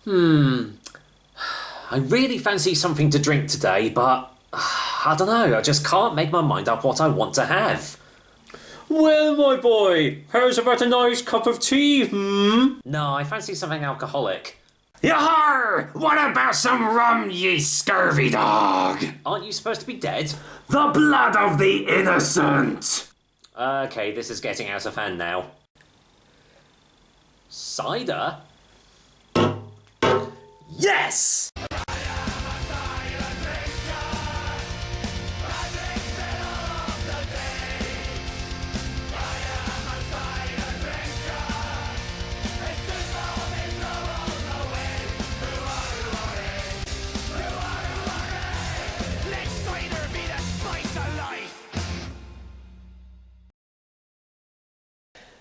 I really fancy something to drink today, but I don't know, I just can't make my mind up what I want to have. Well, my boy, how's about a nice cup of tea, No, I fancy something alcoholic. Yar! What about some rum, ye scurvy dog? Aren't you supposed to be dead? The blood of the innocent! Okay, this is getting out of hand now. Cider? Yes!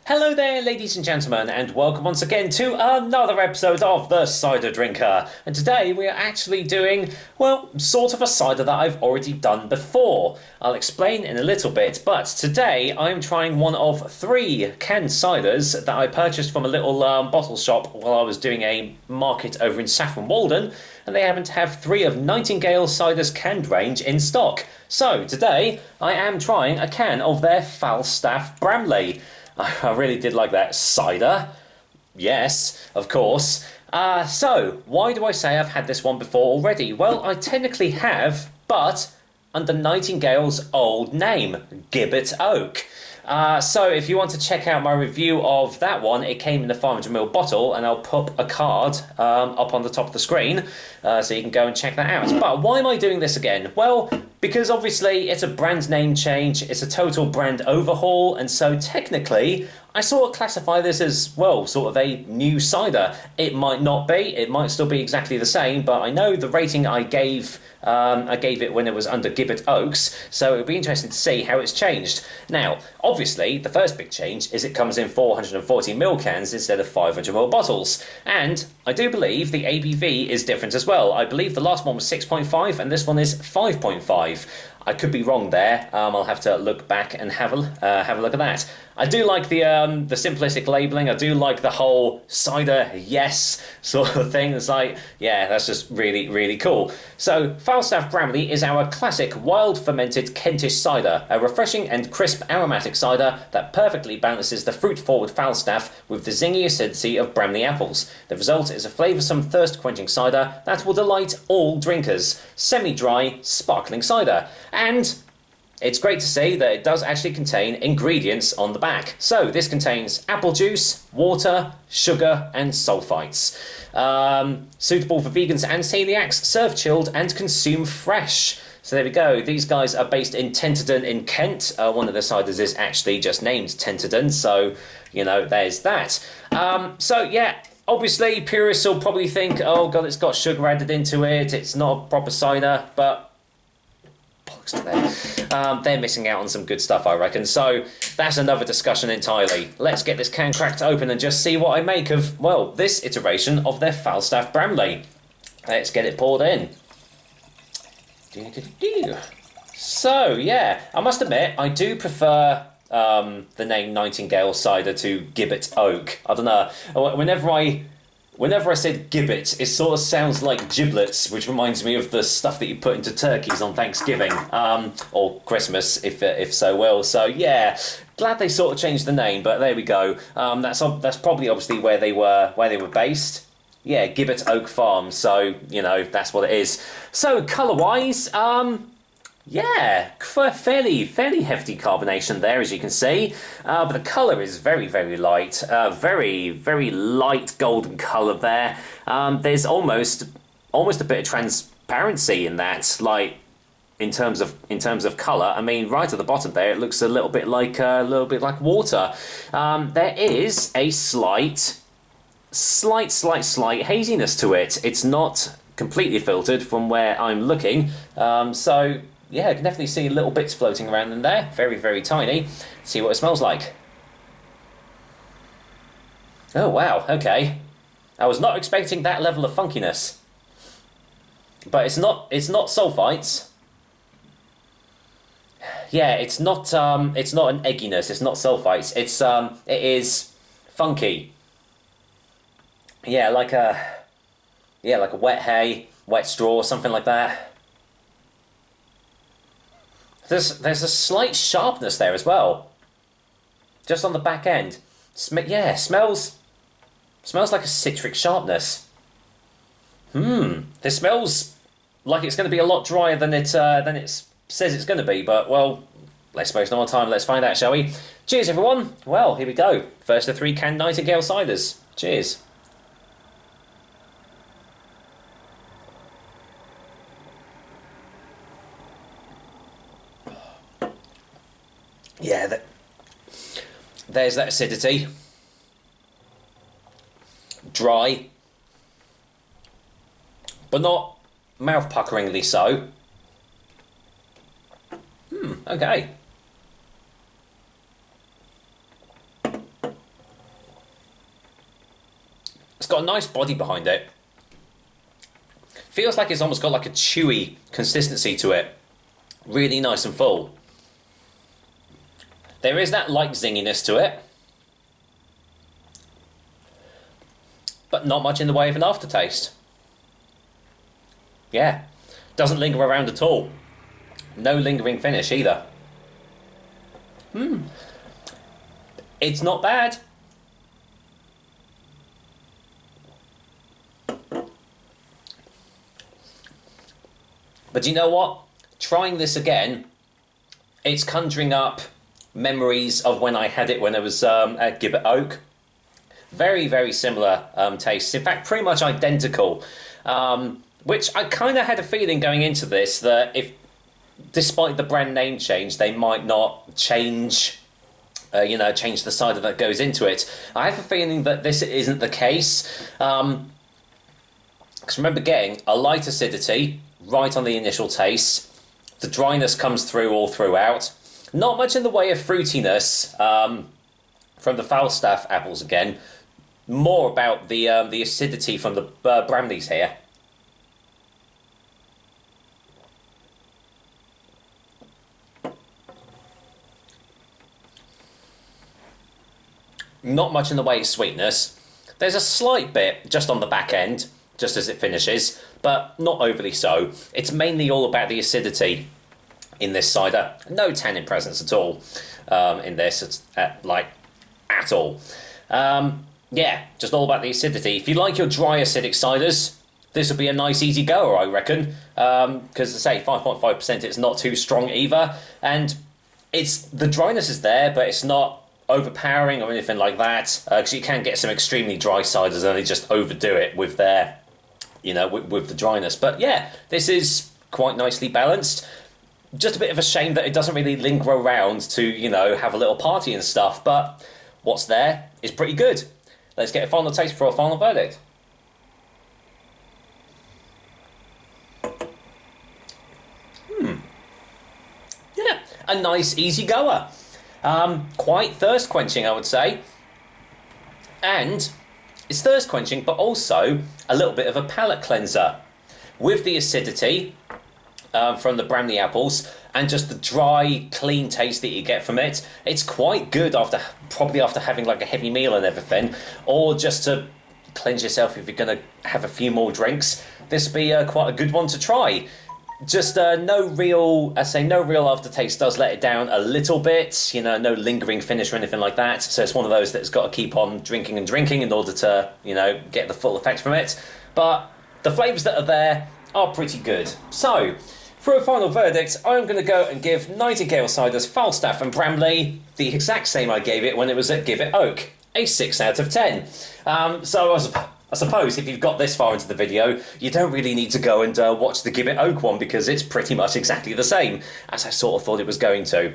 Hello there, ladies and gentlemen, and welcome once again to another episode of The Cider Drinker. And today we are actually doing, well, sort of a cider that I've already done before. I'll explain in a little bit, but today I'm trying one of 3 canned ciders that I purchased from a little bottle shop while I was doing a market over in Saffron Walden, and they happen to have 3 of Nightingale Cider's canned range in stock. So today I am trying a can of their Falstaff Bramley. I really did like that. Cider? Yes, of course. So, why do I say I've had this one before already? Well, I technically have, but under Nightingale's old name, Gibbet Oak. So if you want to check out my review of that one, it came in a 500ml bottle, and I'll put a card up on the top of the screen, so you can go and check that out. But why am I doing this again? Well, because obviously it's a brand name change, it's a total brand overhaul, and so technically I sort of classify this as, well, sort of a new cider. It might not be, it might still be exactly the same, but I know the rating I gave it when it was under Gibbet Oaks, so it'll be interesting to see how it's changed. Now, obviously, the first big change is it comes in 440ml cans instead of 500ml bottles, and I do believe the ABV is different as well. I believe the last one was 6.5 and this one is 5.5. I could be wrong there. I'll have to look back and have a look at that. I do like the simplistic labelling. I do like the whole cider yes sort of thing. It's like, yeah, that's just really, really cool. So Falstaff Bramley is our classic wild fermented Kentish cider, a refreshing and crisp aromatic cider that perfectly balances the fruit-forward Falstaff with the zingy acidity of Bramley apples. The result is a flavoursome, thirst-quenching cider that will delight all drinkers. Semi-dry, sparkling cider. And it's great to see that it does actually contain ingredients on the back. So this contains apple juice, water, sugar and sulfites. Suitable for vegans and celiacs, serve chilled and consume fresh. So there we go. These guys are based in Tenterden in Kent. One of the ciders is actually just named Tenterden, so, you know, there's that. So yeah, obviously purists will probably think, oh god, it's got sugar added into it, it's not a proper cider, but bollocks to them. They're missing out on some good stuff, I reckon. So that's another discussion entirely. Let's get this can cracked open and just see what I make of, well, this iteration of their Falstaff Bramley. Let's get it poured in. So yeah, I must admit, I do prefer the name Nightingale Cider to Gibbet Oak. I don't know. Whenever I said gibbet, it sort of sounds like giblets, which reminds me of the stuff that you put into turkeys on Thanksgiving, or Christmas, if so will. So yeah, glad they sort of changed the name, but there we go. That's probably obviously where they were based. Yeah, Gibbet Oak Farm. So you know that's what it is. So colour-wise, yeah, fairly hefty carbonation there, as you can see. But the colour is very, very light. Very, very light golden colour there. There's almost a bit of transparency in that, like in terms of colour. I mean, right at the bottom there, it looks a little bit like water. There is a slight haziness to it. It's not completely filtered from where I'm looking. So yeah, I can definitely see little bits floating around in there. Very, very tiny. See what it smells like. Oh, wow. Okay. I was not expecting that level of funkiness. But it's not sulfites. Yeah, it's not an egginess. It's not sulfites. It is funky. Yeah, like a Yeah, like a wet hay, wet straw, something like that. There's a slight sharpness there as well, just on the back end. Yeah, smells like a citric sharpness. This smells like it's going to be a lot drier than it says it's going to be. But well, let's waste no more time. Let's find out, shall we? Cheers, everyone. Well, here we go. First of 3 canned Nightingale ciders. Cheers. Yeah, there's that acidity. Dry, but not mouth-puckeringly so. Okay. It's got a nice body behind it. Feels like it's almost got like a chewy consistency to it. Really nice and full. There is that light zinginess to it, but not much in the way of an aftertaste. Yeah, doesn't linger around at all. No lingering finish either. It's not bad. But you know what? Trying this again, it's conjuring up memories of when I had it when I was at Gibbet Oak. Very, very similar tastes. In fact, pretty much identical. Which I kind of had a feeling going into this that if, despite the brand name change, they might not change, change the cider that goes into it. I have a feeling that this isn't the case. Because remember getting a light acidity right on the initial taste. The dryness comes through all throughout. Not much in the way of fruitiness from the Falstaff apples again. More about the acidity from the Bramleys here. Not much in the way of sweetness. There's a slight bit just on the back end, just as it finishes, but not overly so. It's mainly all about the acidity in this cider. No tannin presence at all in this, it's at all. Yeah, just all about the acidity. If you like your dry acidic ciders, this would be a nice easy goer, I reckon. Because as I say, 5.5%, it's not too strong either, and the dryness is there, but it's not overpowering or anything like that. Because you can get some extremely dry ciders and they just overdo it with their, with the dryness. But yeah, this is quite nicely balanced. Just a bit of a shame that it doesn't really linger around to, have a little party and stuff, but what's there is pretty good. Let's get a final taste for a final verdict. Yeah, a nice easy goer. Quite thirst quenching, I would say. And it's thirst quenching, but also a little bit of a palate cleanser. With the acidity from the Bramley apples and just the dry, clean taste that you get from it, it's quite good probably after having like a heavy meal and everything, or just to cleanse yourself if you're going to have a few more drinks. This would be quite a good one to try. Just no real aftertaste. Does let it down a little bit, no lingering finish or anything like that. So it's one of those that's got to keep on drinking and drinking in order to, get the full effect from it. But the flavours that are there are pretty good. So, for a final verdict, I'm going to go and give Nightingale Ciders Falstaff and Bramley the exact same I gave it when it was at Gibbet Oak, a 6 out of 10. So I suppose if you've got this far into the video, you don't really need to go and watch the Gibbet Oak one because it's pretty much exactly the same, as I sort of thought it was going to.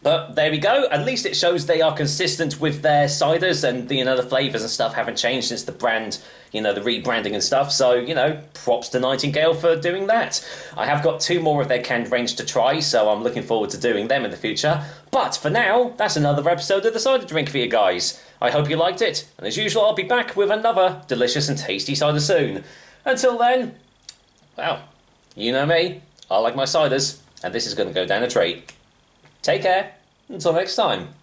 But there we go, at least it shows they are consistent with their ciders and the flavours and stuff haven't changed since the brand, the rebranding and stuff, so, props to Nightingale for doing that. I have got 2 more of their canned range to try, so I'm looking forward to doing them in the future. But for now, that's another episode of the Cider Drink for you guys. I hope you liked it, and as usual I'll be back with another delicious and tasty cider soon. Until then, well, you know me, I like my ciders, and this is going to go down a treat. Take care, until next time.